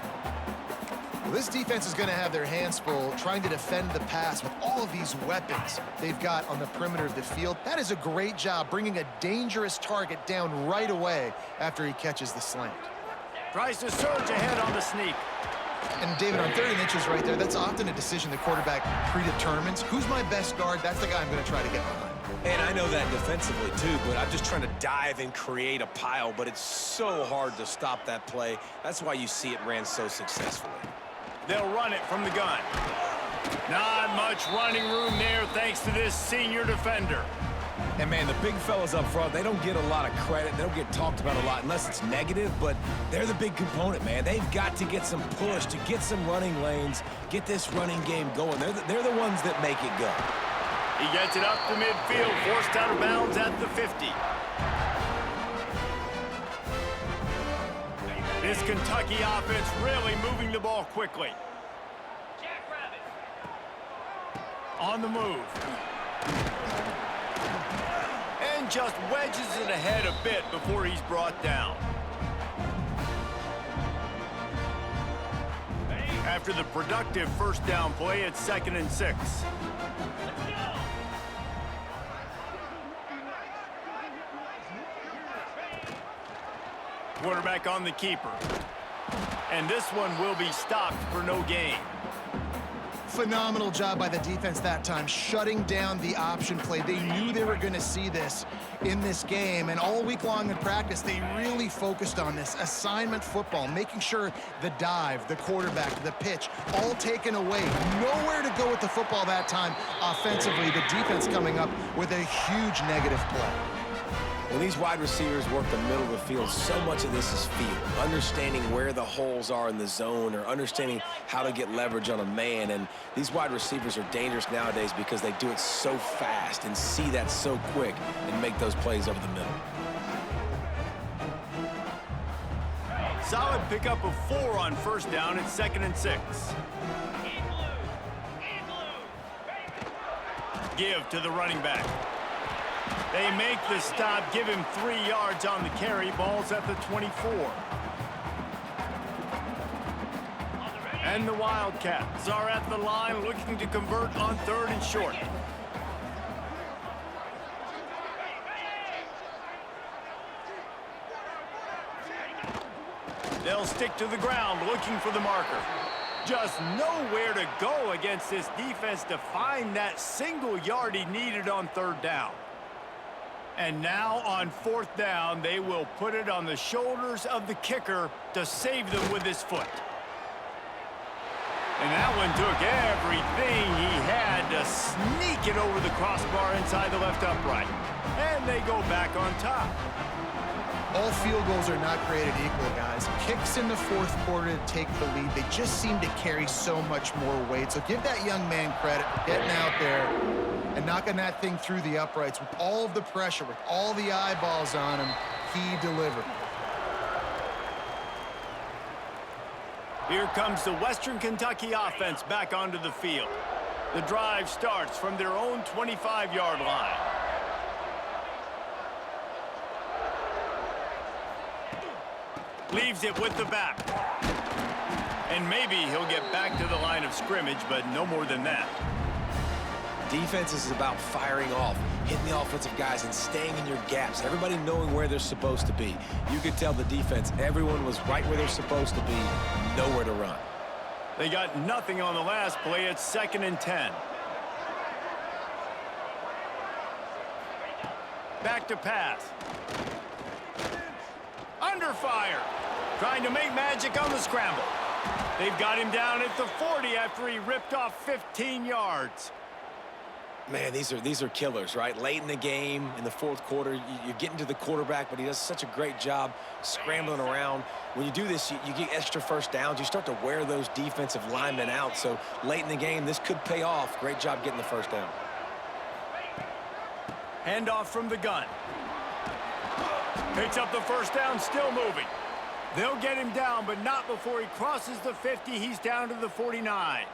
Well, this defense is going to have their hands full trying to defend the pass with all of these weapons they've got on the perimeter of the field. That is a great job bringing a dangerous target down right away after he catches the slant. Tries to surge ahead on the sneak. And David, on 30 inches right there, that's often a decision the quarterback predetermines. Who's my best guard? That's the guy I'm going to try to get behind. And I know that defensively too, but I'm just trying to dive and create a pile, but it's so hard to stop that play. That's why you see it ran so successfully. They'll run it from the gun. Not much running room there thanks to this senior defender. And, man, the big fellas up front, they don't get a lot of credit. They don't get talked about a lot unless it's negative, but they're the big component, man. They've got to get some push, to get some running lanes, get this running game going. They're the ones that make it go. He gets it up to midfield, forced out of bounds at the 50. This Kentucky offense really moving the ball quickly. On the move. And just wedges it ahead a bit before he's brought down. After the productive first down play, it's 2nd and 6. Quarterback on the keeper. And this one will be stopped for no gain. Phenomenal job by the defense that time, shutting down the option play. They knew they were going to see this in this game, and all week long in practice, they really focused on this assignment football, making sure the dive, the quarterback, the pitch, all taken away. Nowhere to go with the football that time offensively. The defense coming up with a huge negative play. When these wide receivers work the middle of the field, so much of this is feel. Understanding where the holes are in the zone, or understanding how to get leverage on a man. And these wide receivers are dangerous nowadays because they do it so fast and see that so quick and make those plays over the middle. Solid pickup of 4 on first down. It's 2nd and 6. Give to the running back. They make the stop, give him 3 yards on the carry. Ball's at the 24. And the Wildcats are at the line looking to convert on 3rd and short. They'll stick to the ground looking for the marker. Just nowhere to go against this defense to find that single yard he needed on 3rd down. And now on 4th down, they will put it on the shoulders of the kicker to save them with his foot. And that one took everything he had to sneak it over the crossbar inside the left upright. And they go back on top. All field goals are not created equal, guys. Kicks in the 4th quarter to take the lead. They just seem to carry so much more weight. So give that young man credit for getting out there and knocking that thing through the uprights with all of the pressure, with all the eyeballs on him. He delivered. Here comes the Western Kentucky offense back onto the field. The drive starts from their own 25-yard line. Leaves it with the back. And maybe he'll get back to the line of scrimmage, but no more than that. Defense is about firing off, hitting the offensive guys and staying in your gaps, everybody knowing where they're supposed to be. You could tell the defense, everyone was right where they're supposed to be, nowhere to run. They got nothing on the last play. It's 2nd and 10. Back to pass. Under fire. Trying to make magic on the scramble. They've got him down at the 40 after he ripped off 15 yards. Man, these are killers, right? Late in the game, in the 4th quarter, you're getting to the quarterback, but he does such a great job scrambling around. When you do this, you get extra first downs. You start to wear those defensive linemen out. So late in the game, this could pay off. Great job getting the first down. Handoff from the gun. Picks up the first down, still moving. They'll get him down, but not before he crosses the 50. He's down to the 49.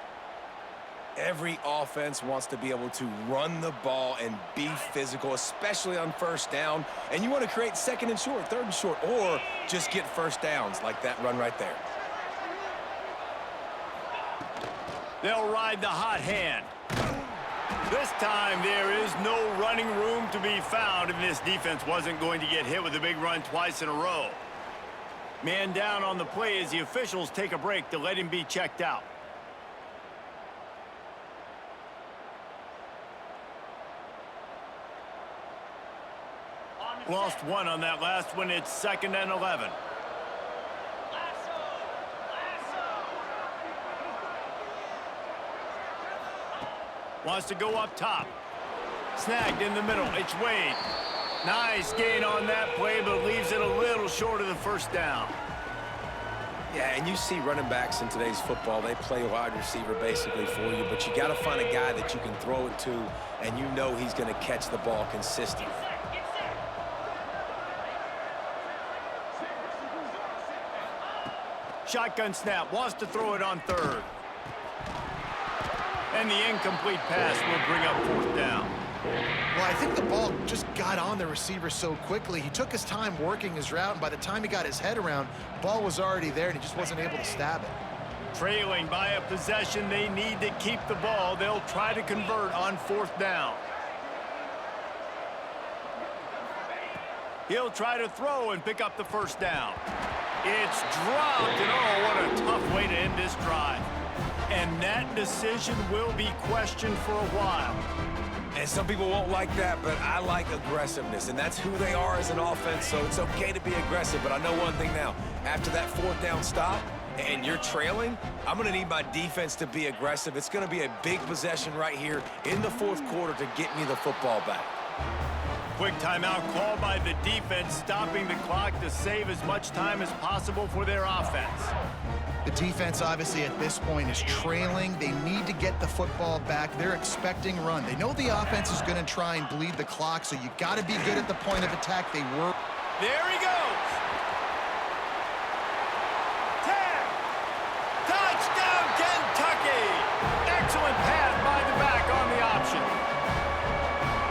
Every offense wants to be able to run the ball and be physical, especially on first down. And you want to create 2nd and short, 3rd and short, or just get first downs like that run right there. They'll ride the hot hand. This time there is no running room to be found, and this defense wasn't going to get hit with a big run twice in a row. Man down on the play as the officials take a break to let him be checked out. Lost 1 on that last one. It's 2nd and 11. Wants to go up top. Snagged in the middle. It's Wade. Nice gain on that play, but leaves it a little short of the first down. Yeah, and you see running backs in today's football, they play wide receiver basically for you, but you got to find a guy that you can throw it to, and you know he's going to catch the ball consistently. Shotgun snap, wants to throw it on 3rd. And the incomplete pass will bring up 4th down. Well, I think the ball just got on the receiver so quickly. He took his time working his route, and by the time he got his head around, ball was already there, and he just wasn't able to stab it. Trailing by a possession, they need to keep the ball. They'll try to convert on 4th down. He'll try to throw and pick up the 1st down. It's dropped, and oh, what a tough way to end this drive. And that decision will be questioned for a while. And some people won't like that, but I like aggressiveness, and that's who they are as an offense, so it's okay to be aggressive. But I know one thing now. After that 4th down stop and you're trailing, I'm going to need my defense to be aggressive. It's going to be a big possession right here in the 4th quarter to get me the football back. Quick timeout called by the defense, stopping the clock to save as much time as possible for their offense. The defense, obviously, at this point is trailing. They need to get the football back. They're expecting run. They know the offense is going to try and bleed the clock, so you got to be good at the point of attack. They were. There he goes. 10. Touchdown, Kentucky. Excellent pass by the back on the option.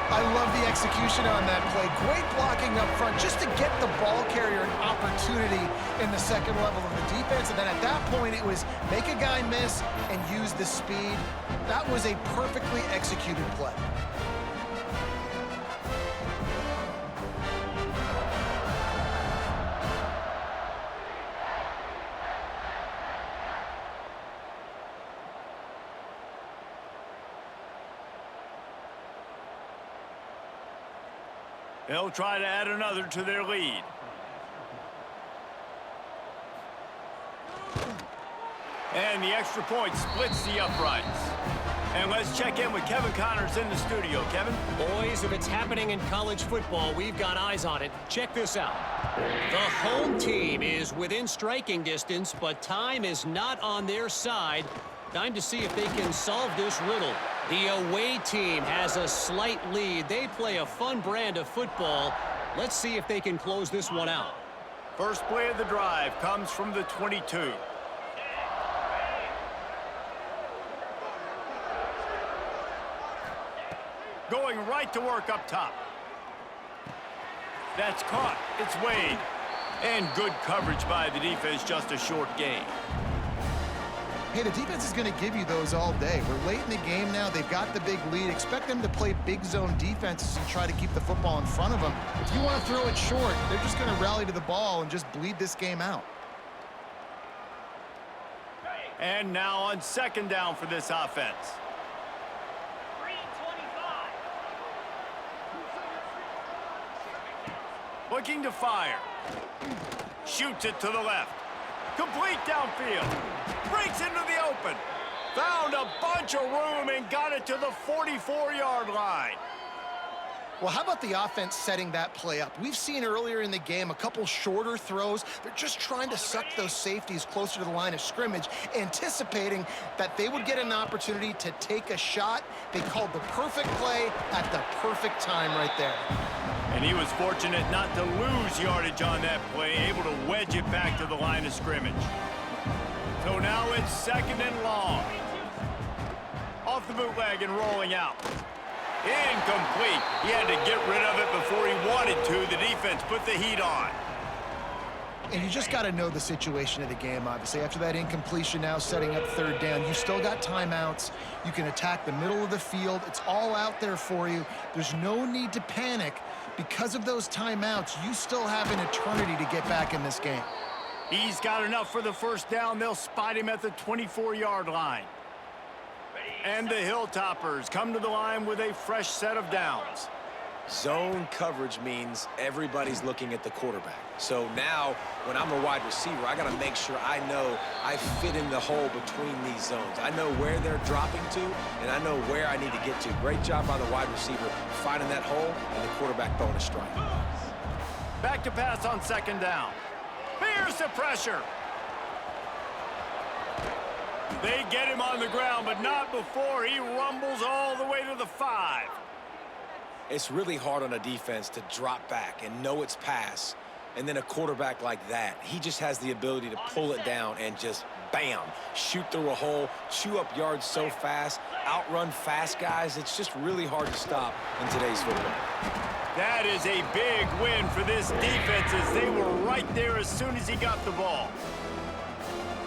I love the execution on that play. Great blocking up front just to get the ball carrier an opportunity in the 2nd level of the defense. And then at that point, it was make a guy miss and use the speed. That was a perfectly executed play. They'll try to add another to their lead. And the extra point splits the uprights. And let's check in with Kevin Connors in the studio. Kevin? Boys, if it's happening in college football, we've got eyes on it. Check this out. The home team is within striking distance, but time is not on their side. Time to see if they can solve this riddle. The away team has a slight lead. They play a fun brand of football. Let's see if they can close this one out. First play of the drive comes from the 22. Going right to work up top. That's caught. It's Wade. And good coverage by the defense, just a short gain. Hey, the defense is going to give you those all day. We're late in the game now. They've got the big lead. Expect them to play big zone defenses and try to keep the football in front of them. If you want to throw it short, they're just going to rally to the ball and just bleed this game out. And now on 2nd down for this offense. Looking to fire. Shoots it to the left. Complete downfield. Breaks into the open. Found a bunch of room and got it to the 44-yard line. Well, how about the offense setting that play up? We've seen earlier in the game a couple shorter throws. They're just trying to suck those safeties closer to the line of scrimmage, anticipating that they would get an opportunity to take a shot. They called the perfect play at the perfect time right there. And he was fortunate not to lose yardage on that play, able to wedge it back to the line of scrimmage. So now it's 2nd and long. Off the bootleg and rolling out. Incomplete. He had to get rid of it before he wanted to. The defense put the heat on. And you just got to know the situation of the game, obviously. After that incompletion now setting up 3rd down, you still got timeouts. You can attack the middle of the field. It's all out there for you. There's no need to panic. Because of those timeouts, you still have an eternity to get back in this game. He's got enough for the 1st down. They'll spot him at the 24-yard line. And the Hilltoppers come to the line with a fresh set of downs. Zone coverage means everybody's looking at the quarterback. So now, when I'm a wide receiver, I got to make sure I know I fit in the hole between these zones. I know where they're dropping to, and I know where I need to get to. Great job by the wide receiver finding that hole, and the quarterback throwing a strike. Back to pass on 2nd down. Here's the pressure. They get him on the ground, but not before he rumbles all the way to the 5. It's really hard on a defense to drop back and know it's pass. And then a quarterback like that, he just has the ability to pull it down and just, bam, shoot through a hole, chew up yards so fast, outrun fast guys. It's just really hard to stop in today's football. That is a big win for this defense as they were right there as soon as he got the ball.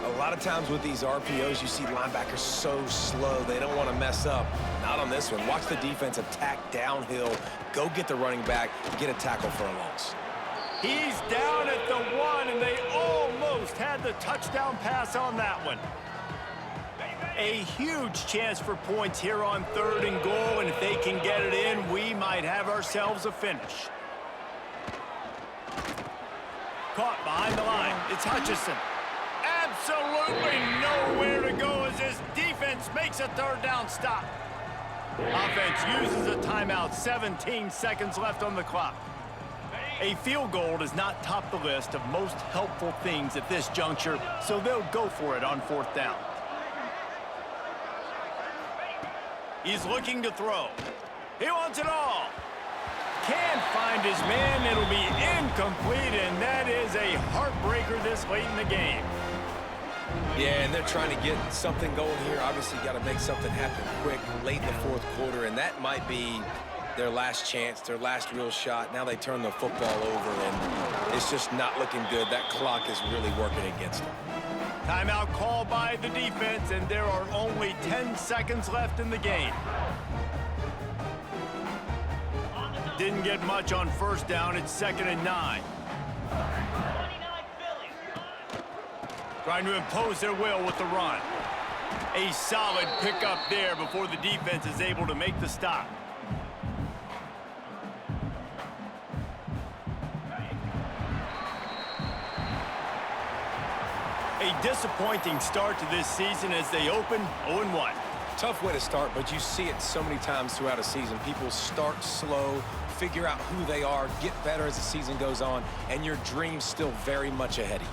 A lot of times with these RPOs, you see linebackers so slow, they don't want to mess up. Not on this one. Watch the defense attack downhill, go get the running back, get a tackle for a loss. He's down at the 1, and they almost had the touchdown pass on that one. A huge chance for points here on 3rd and goal, and if they can get it in, we might have ourselves a finish. Caught behind the line. It's Hutchinson. Absolutely nowhere to go as this defense makes a 3rd down stop. Offense uses a timeout. 17 seconds left on the clock. A field goal does not top the list of most helpful things at this juncture, so they'll go for it on 4th down. He's looking to throw. He wants it all. Can't find his man. It'll be incomplete, and that is a heartbreaker this late in the game. Yeah, and they're trying to get something going here. Obviously, got to make something happen quick late in the 4th quarter, and that might be their last chance, their last real shot. Now they turn the football over, and it's just not looking good. That clock is really working against them. Timeout called by the defense, and there are only 10 seconds left in the game. Didn't get much on 1st down. It's 2nd and 9. Trying to impose their will with the run. A solid pickup there before the defense is able to make the stop. A disappointing start to this season as they open 0-1. Tough way to start, but you see it so many times throughout a season. People start slow, figure out who they are, get better as the season goes on, and your dream's still very much ahead of you.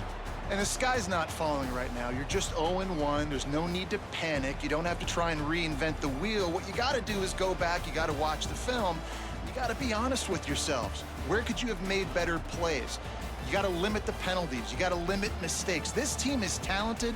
And the sky's not falling right now. You're just 0-1. There's no need to panic. You don't have to try and reinvent the wheel. What you got to do is go back. You got to watch the film. You got to be honest with yourselves. Where could you have made better plays? You got to limit the penalties. You got to limit mistakes. This team is talented.